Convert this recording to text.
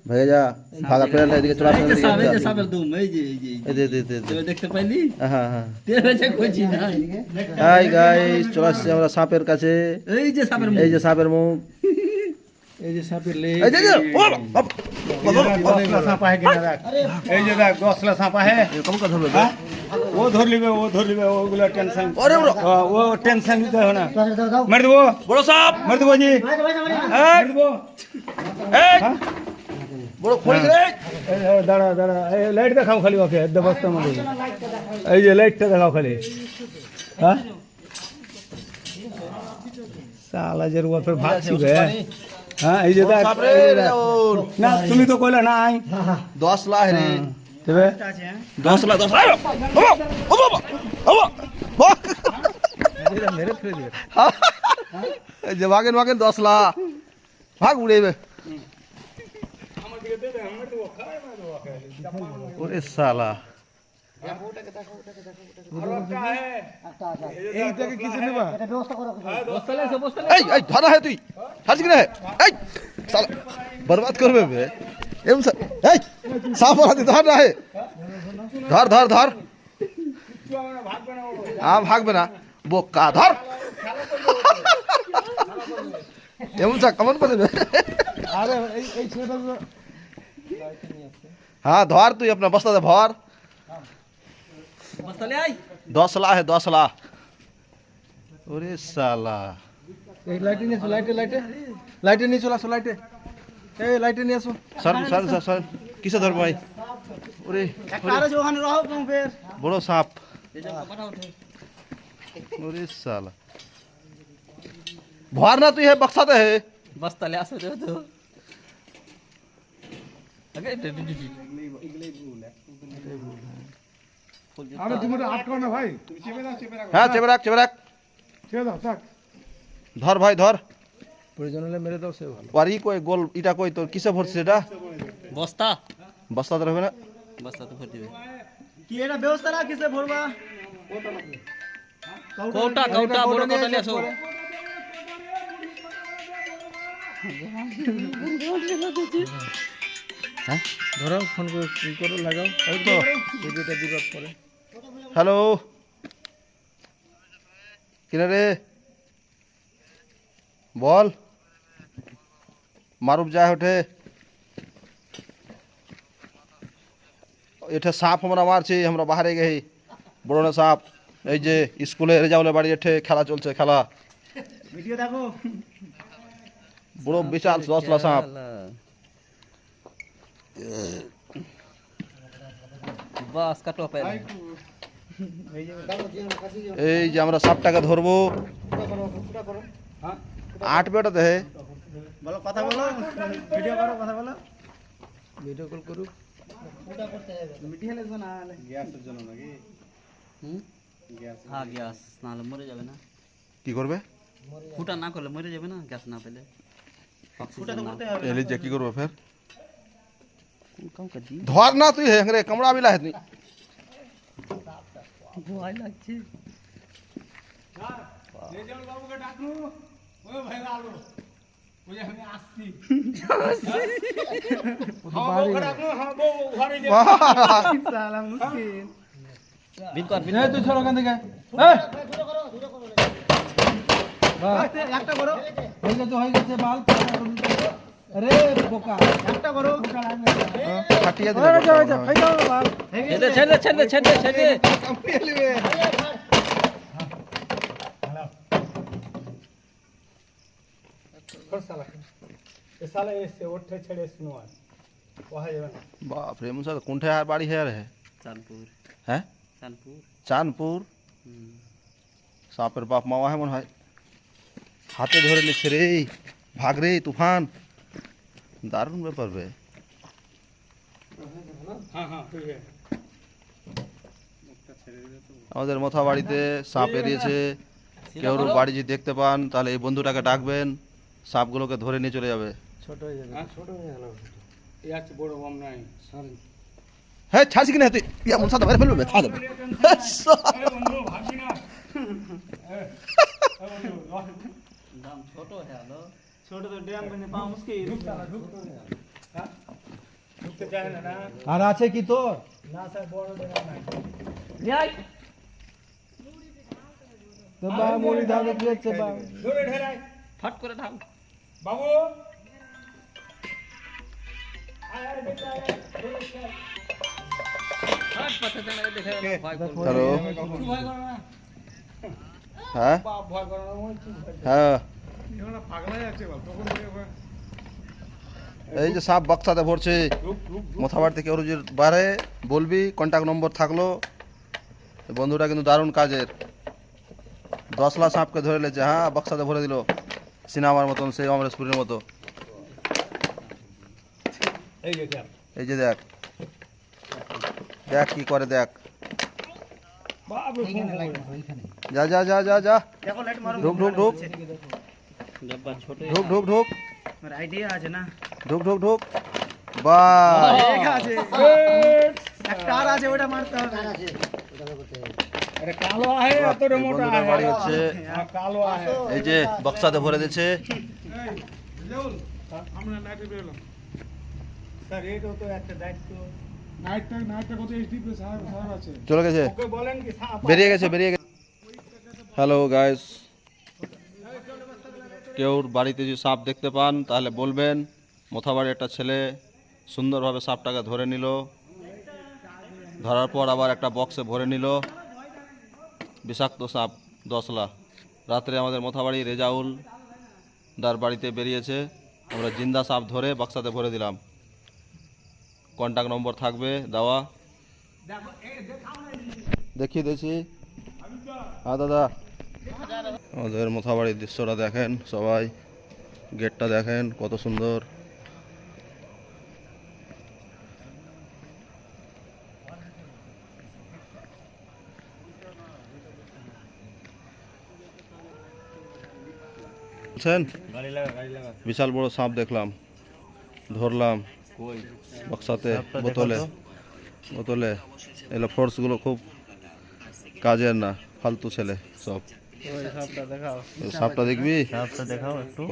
ভাইয়া ফাঁকা ফেরালে এদিকে চলে আসুন। দেখতে পাইলি? হ্যাঁ হ্যাঁ। হাই গাইস, চলে আসছি আমরা সাপের কাছে। এই যে সাপের মুখ, এই যে সাপের মুখ, এই যে সাপের লেজ, এই যে ও সাপা হে কিনা দেখ, এই যে দেখ 10লা সাপা হে। কম কথা বলবে, ও ধর লিবে ওগুলা টেনশন। আরে বড় ও টেনশন নিতে হবে না, মার দেবো বড় সাপ, মার দেবো জি, মার দেবো। এই বড় খড়ি রে। দাঁড়া এই লাইট দেখাও খালি ওকে বস্তার মধ্যে, এই যে লাইটটা দেখাও খালি। হ্যাঁ সালা যে রুয়া ফের ভাগছি বে। হ্যাঁ এই যে দেখ, না তুমি তো কইলা নাই 10 লাখ রে, তবে 10 লাখ 10 লাখ। ও বাবা ও বাবা, মেরে ফেলে দিবে। এই যে ভাগেন 10 লাখ ভাগ উড়েবে। ওরে শালা, এইটাকে কিছু নেবা, এই এই ধরা হে তুই ছাড়ছিস না, এই শালা বরবাদ করবে বে। এম এই সাপ হাতে ধর না হে, ধর ধর ধর, ভাগবে না বোকা, ধর। এমন কেমন করে দেবে? আরে এই ছেলেটা हाँ धर तू अपना बस्ता दे भर। 10 लाख है 10 लाख। अरे साला লাইটে নিয়ে আসো, লাইটে নিয়ে চলে আসো, এই লাইটে নিয়ে আসো। सर किसे धर भाई? अरे बड़ो सांप, अरे साला भर ना तू है बक्सा दे है। बस्ता ले আসো তো। আরে তুমি তো আটকাও না ভাই, তুমি हाँ চেপে রাখ ছেড়ে দাও থাক। ধর ভাই ধর। প্রয়োজন হলে মেরে দাও, সে ভালো। আর ই কই গোল ইটা কই তোর কিসে ভরছিস এটা? বস্তা, বস্তা ধর হবে না, বস্তা তো ভর দিবে। কি এটা ব্যবস্থা না কিসে ভরবা? কৌটা বড় কৌটা নিয়ে আসো। হ্যাঁ ধরো ফোন করো লাগাও, ওই তো ভিডিওটা দিবার পরে। হ্যালো কিনা রে বল, मारूफ जाए उठे एठे साप हमरा मारছে, আমরা বাহারে গই বড় না সাপ। এই যে স্কুলে রেজাউলে বাড়ি এঠে খেলা চলছে, খেলা ভিডিও দেখো, বড় বিশাল 10 লা সাপ। বাস কাটো পায়। এই যে আমরা সাপটাকে ধরবো, 8 বেটা দে বলো কথা বলো, ভিডিও করো, কথা বলো, ভিডিও কল করু। ওটা করতে হবে, মিটিয়ে লাগবে না গ্যাসের জন্য নাকি? হ্যাঁ গ্যাস না হলে মরে যাবে না। কি করবে? ফুটা না করলে মরে যাবে না, গ্যাস না পেলে। ফুটা তো করতে হবে। এলি যে কি করবে ফের? কাম कर दी ধর না তুই হেংরে কামড়া বিলা হেতনি। ভয় লাগছে। রেজাউল বাবুকে ডাকনু, ও ভাই আলো ওই আমি আসছি। হ্যাঁ বউ ডাকনু, হ্যাঁ বউ ঘরে যে সালা মুশকিল। বিন কর বিন এই তুই চলো ওখান থেকে, এই আস্তে একটা করো, হয়ে গেছে বাল। আরে বোকা, একটা করো, ফাটিয়া হয়ে দিলে যা খাই দাও বাল। ছেড়ে সালা এ সালা এসে ওঠে ছেড়ে শুনো আর ওহা যাবে না। বাপ রে মুসা কোনঠে আর বাড়ি হে রে? চাঁদপুর, হ্যাঁ চাঁদপুর। চাঁদপুর। সাপের বাপ মাওয়া মনে হয়, হাতে ধরে নিচ্ছে রে, ভাগ রে তুফান, দারুণ ব্যাপার বে। হ্যাঁ ঠিক আছে। আমাদের মথা বাড়িতে সাপ এড়িয়েছে, কেউ বাড়ি যদি দেখতে পান তাহলে এই বন্ধুটাকে ডাকবেন, সাপগুলোকে ধরে নিয়ে চলে যাবে। ছোট হয়ে যাবে, ছোট হয়ে গেল। এই আছে বড় বম নাই সরি। হ্যাঁ ছাড়ছি কিনা তুই, ইয়া মন সাথে মেরে ফেলবে, খা দেবে। আরে বন্ধু ভাবি না, দাম ছোট হলো। ছোট তো ড্যাম বনে পাওয়া মুশকিল ঢুকতে চায় না না আর আছে কি তোর? না স্যার বড় ড্যাম নাই তো বা মুড়ি ধারে দিয়েছে বা ধরে ঢেলাই ফট করে ঢাল বাবু আয় আয় বেটা আয় ফট পাশে জানা দেখে ভয় করবে হ্যালো কিছু ভয় করো না হ্যাঁ বাপ ভয় করো না ওই চুপ হয়ে হ্যাঁ এখন পাগলাই আছে বল তখন এই যে সাপ বক্সাতে ভরছে মোথাবাড়ি থেকে অরুজির বারে বলবি কন্ট্যাক্ট নম্বর থাকলো এই বন্ধুটা কিন্তু দারুণ কাজের 10 লাখ সাপকে ধরে লেছে হ্যাঁ বক্সাতে ভরে দিল সিনেমার মতন সেই অমরেশপুরের মতো এই যে ক্যাপ এই যে দেখ দেখ কি করে দেখ বাপ রে যা যা যা যা যা দেখো লাইট মারো ঢুক ঢুক ঢুক ডাব্বা ছোট ঢুক ঢুক ঢুক আমার আইডিয়া আছে না ঢুক ঢুক ঢুক বাহ এক আছে একটা আর আছে ওটা মারতে হবে আরে কালো আহে এত এই মোটা বন্ধুটার বাড়ি হচ্ছে হ্যাঁ, কালো আহে এই যে বক্সাতে ভরে দিচ্ছে আমরা নাইটে বেরোলাম স্যার এটাও তো একটা দায়িত্ব নাইটটা কত এইচডি সাহেব আছে চলে গেছে ওকে বলেন কি বেরিয়ে গেছে হ্যালো গাইস কেউ বাড়িতে যদি সাপ দেখতে পান তাহলে বলবেন মোথাবাড়ির একটা ছেলে সুন্দরভাবে সাপটাকে ধরে নিল ধরার পর আবার একটা বক্সে ভরে নিল বিষাক্ত সাপ 10 লাখ রাত্রে আমাদের মোথাবাড়ি রেজাউল দার বাড়িতে বেরিয়েছে আমরা জিন্দা সাপ ধরে বক্সাতে ভরে দিলাম কন্ট্যাক্ট নম্বর থাকবে দেওয়া দেখিয়ে দিয়েছি হ্যাঁ দাদা আমাদের মোথাবাড়ির দৃশ্যটা দেখেন সবাই গেটটা দেখেন কত সুন্দর বুঝছেন বিশাল বড় সাপ দেখলাম ধরলাম বক্সাতে বোতলে বোতলে এগুলো ফোর্সগুলো খুব কাজের না ফালতু ছেলে সব ওই সাপটা দেখাও সাপটা দেখবি সাপটা দেখাও একটু